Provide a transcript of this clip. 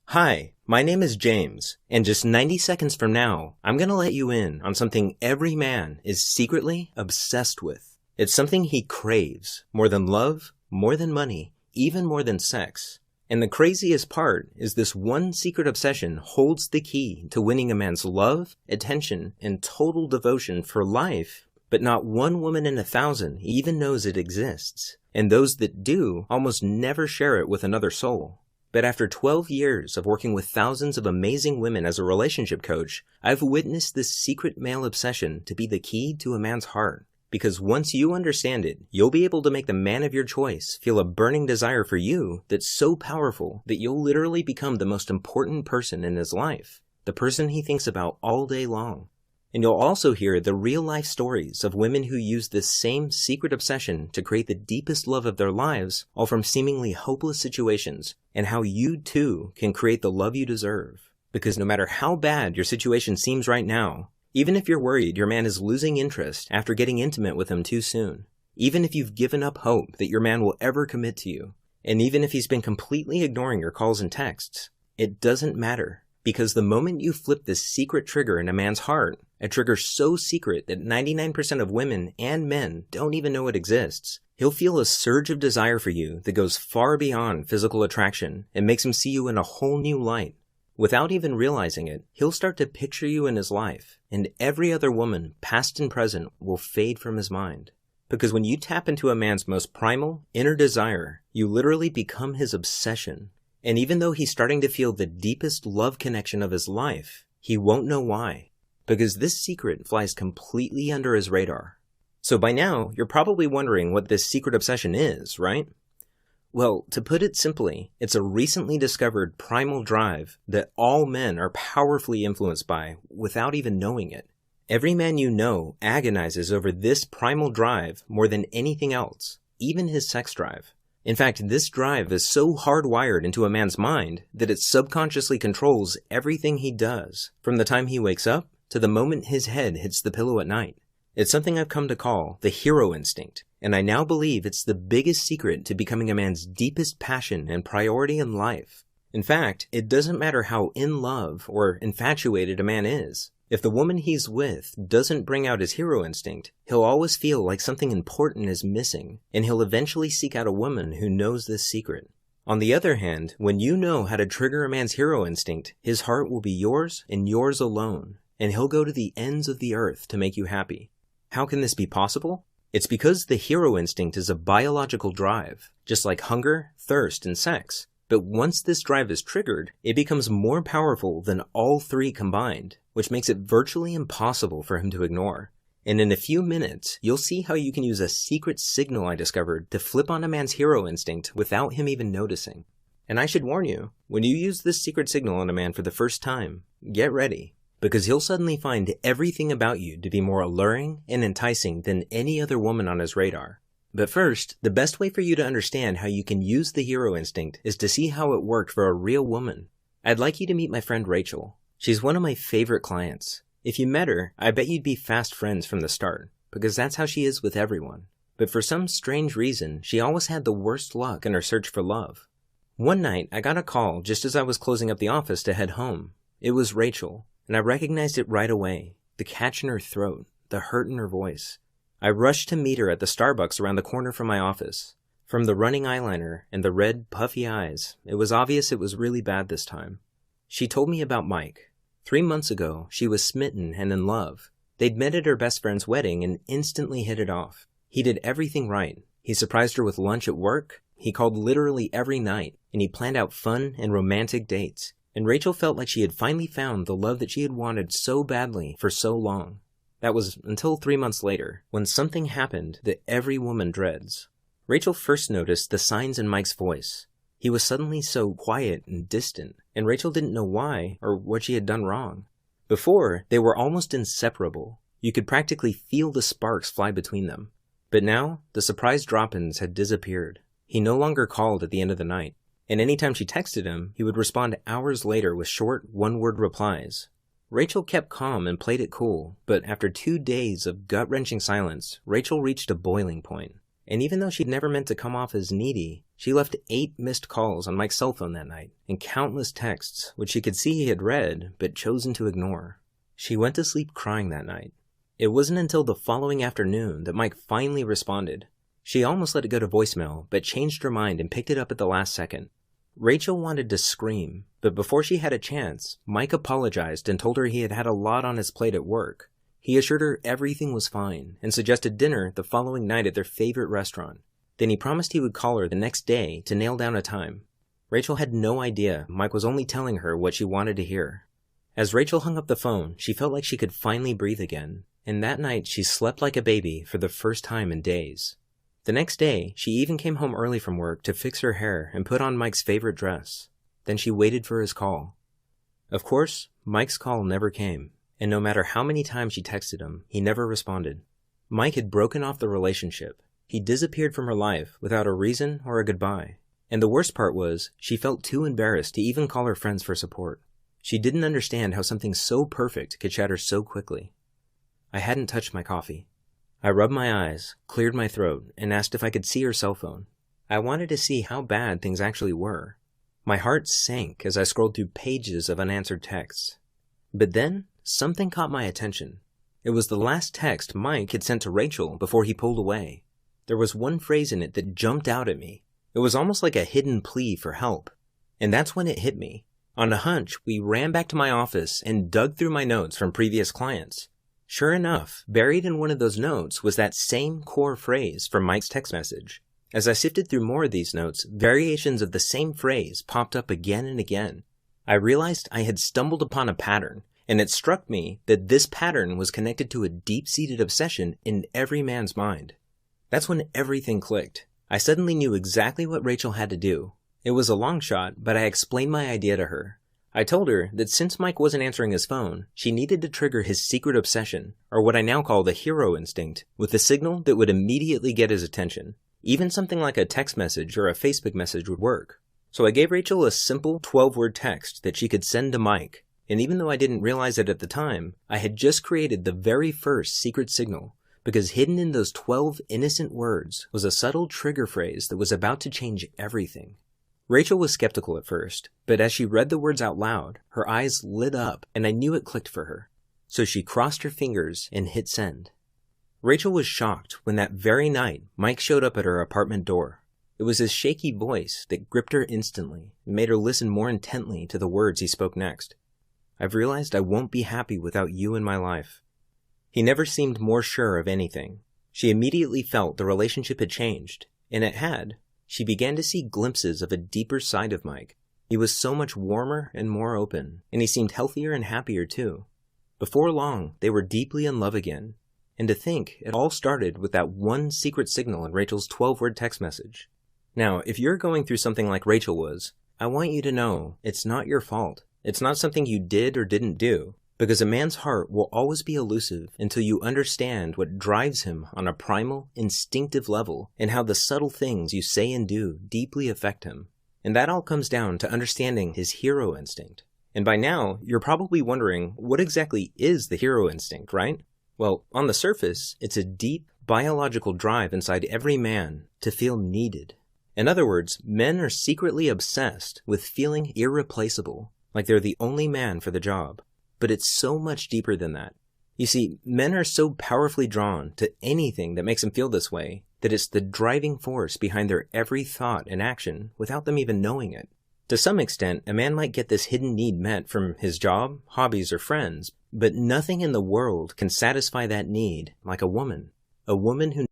Hi, my name is James, and just 90 seconds from now, I'm gonna let you in on something every man is secretly obsessed with. It's something he craves, more than love, more than money, even more than sex. And the craziest part is this one secret obsession holds the key to winning a man's love, attention, and total devotion for life, but not one woman in 1,000 even knows it exists. And those that do almost never share it with another soul. But after 12 years of working with thousands of amazing women as a relationship coach, I've witnessed this secret male obsession to be the key to a man's heart. Because once you understand it, you'll be able to make the man of your choice feel a burning desire for you that's so powerful that you'll literally become the most important person in his life, the person he thinks about all day long. And you'll also hear the real-life stories of women who use this same secret obsession to create the deepest love of their lives, all from seemingly hopeless situations, and how you too can create the love you deserve. Because no matter how bad your situation seems right now, even if you're worried your man is losing interest after getting intimate with him too soon, even if you've given up hope that your man will ever commit to you, and even if he's been completely ignoring your calls and texts, it doesn't matter. Because the moment you flip this secret trigger in a man's heart, a trigger so secret that 99% of women and men don't even know it exists, he'll feel a surge of desire for you that goes far beyond physical attraction and makes him see you in a whole new light. Without even realizing it, he'll start to picture you in his life, and every other woman, past and present, will fade from his mind. Because when you tap into a man's most primal, inner desire, you literally become his obsession. And even though he's starting to feel the deepest love connection of his life, he won't know why. Because this secret flies completely under his radar. So by now, you're probably wondering what this secret obsession is, right? Well, to put it simply, it's a recently discovered primal drive that all men are powerfully influenced by without even knowing it. Every man you know agonizes over this primal drive more than anything else, even his sex drive. In fact, this drive is so hardwired into a man's mind that it subconsciously controls everything he does, from the time he wakes up to the moment his head hits the pillow at night. It's something I've come to call the hero instinct, and I now believe it's the biggest secret to becoming a man's deepest passion and priority in life. In fact, it doesn't matter how in love or infatuated a man is. If the woman he's with doesn't bring out his hero instinct, he'll always feel like something important is missing, and he'll eventually seek out a woman who knows this secret. On the other hand, when you know how to trigger a man's hero instinct, his heart will be yours and yours alone, and he'll go to the ends of the earth to make you happy. How can this be possible? It's because the hero instinct is a biological drive, just like hunger, thirst, and sex. But once this drive is triggered, it becomes more powerful than all three combined, which makes it virtually impossible for him to ignore. And in a few minutes, you'll see how you can use a secret signal I discovered to flip on a man's hero instinct without him even noticing. And I should warn you, when you use this secret signal on a man for the first time, get ready, because he'll suddenly find everything about you to be more alluring and enticing than any other woman on his radar. But first, the best way for you to understand how you can use the hero instinct is to see how it worked for a real woman. I'd like you to meet my friend Rachel. She's one of my favorite clients. If you met her, I bet you'd be fast friends from the start, because that's how she is with everyone. But for some strange reason, she always had the worst luck in her search for love. One night, I got a call just as I was closing up the office to head home. It was Rachel, and I recognized it right away. The catch in her throat, the hurt in her voice. I rushed to meet her at the Starbucks around the corner from my office. From the running eyeliner and the red, puffy eyes, it was obvious it was really bad this time. She told me about Mike. 3 months ago, she was smitten and in love. They'd met at her best friend's wedding and instantly hit it off. He did everything right. He surprised her with lunch at work. He called literally every night, and he planned out fun and romantic dates. And Rachel felt like she had finally found the love that she had wanted so badly for so long. That was until 3 months later, when something happened that every woman dreads. Rachel first noticed the signs in Mike's voice. He was suddenly so quiet and distant, and Rachel didn't know why or what she had done wrong. Before, they were almost inseparable. You could practically feel the sparks fly between them. But now, the surprise drop-ins had disappeared. He no longer called at the end of the night, and anytime she texted him, he would respond hours later with short, one-word replies. Rachel kept calm and played it cool, but after 2 days of gut-wrenching silence, Rachel reached a boiling point. And even though she'd never meant to come off as needy, She left 8 missed calls on Mike's cell phone that night, and countless texts, which she could see he had read, but chosen to ignore. She went to sleep crying that night. It wasn't until the following afternoon that Mike finally responded. She almost let it go to voicemail, but changed her mind and picked it up at the last second. Rachel wanted to scream, but before she had a chance, Mike apologized and told her he had had a lot on his plate at work. He assured her everything was fine, and suggested dinner the following night at their favorite restaurant. Then he promised he would call her the next day to nail down a time. Rachel had no idea Mike was only telling her what she wanted to hear. As Rachel hung up the phone, she felt like she could finally breathe again, and that night she slept like a baby for the first time in days. The next day, she even came home early from work to fix her hair and put on Mike's favorite dress. Then she waited for his call. Of course, Mike's call never came, and no matter how many times she texted him, he never responded. Mike had broken off the relationship. He disappeared from her life without a reason or a goodbye. And the worst part was, she felt too embarrassed to even call her friends for support. She didn't understand how something so perfect could shatter so quickly. I hadn't touched my coffee. I rubbed my eyes, cleared my throat, and asked if I could see her cell phone. I wanted to see how bad things actually were. My heart sank as I scrolled through pages of unanswered texts. But then, something caught my attention. It was the last text Mike had sent to Rachel before he pulled away. There was one phrase in it that jumped out at me. It was almost like a hidden plea for help. And that's when it hit me. On a hunch, we ran back to my office and dug through my notes from previous clients. Sure enough, buried in one of those notes was that same core phrase from Mike's text message. As I sifted through more of these notes, variations of the same phrase popped up again and again. I realized I had stumbled upon a pattern, and it struck me that this pattern was connected to a deep-seated obsession in every man's mind. That's when everything clicked. I suddenly knew exactly what Rachel had to do. It was a long shot, but I explained my idea to her. I told her that since Mike wasn't answering his phone, she needed to trigger his secret obsession, or what I now call the hero instinct, with a signal that would immediately get his attention. Even something like a text message or a Facebook message would work. So I gave Rachel a simple 12-word text that she could send to Mike, and even though I didn't realize it at the time, I had just created the very first secret signal, because hidden in those 12 innocent words was a subtle trigger phrase that was about to change everything. Rachel was skeptical at first, but as she read the words out loud, her eyes lit up and I knew it clicked for her. So she crossed her fingers and hit send. Rachel was shocked when that very night Mike showed up at her apartment door. It was his shaky voice that gripped her instantly and made her listen more intently to the words he spoke next. I've realized I won't be happy without you in my life. He never seemed more sure of anything. She immediately felt the relationship had changed, and it had. She began to see glimpses of a deeper side of Mike. He was so much warmer and more open, and he seemed healthier and happier too. Before long, they were deeply in love again. And to think, it all started with that one secret signal in Rachel's 12-word text message. Now, if you're going through something like Rachel was, I want you to know it's not your fault. It's not something you did or didn't do. Because a man's heart will always be elusive until you understand what drives him on a primal, instinctive level and how the subtle things you say and do deeply affect him. And that all comes down to understanding his hero instinct. And by now, you're probably wondering, what exactly is the hero instinct, right? Well, on the surface, it's a deep, biological drive inside every man to feel needed. In other words, men are secretly obsessed with feeling irreplaceable, like they're the only man for the job. But it's so much deeper than that. You see, men are so powerfully drawn to anything that makes them feel this way that it's the driving force behind their every thought and action without them even knowing it. To some extent, a man might get this hidden need met from his job, hobbies, or friends, but nothing in the world can satisfy that need like a woman. A woman who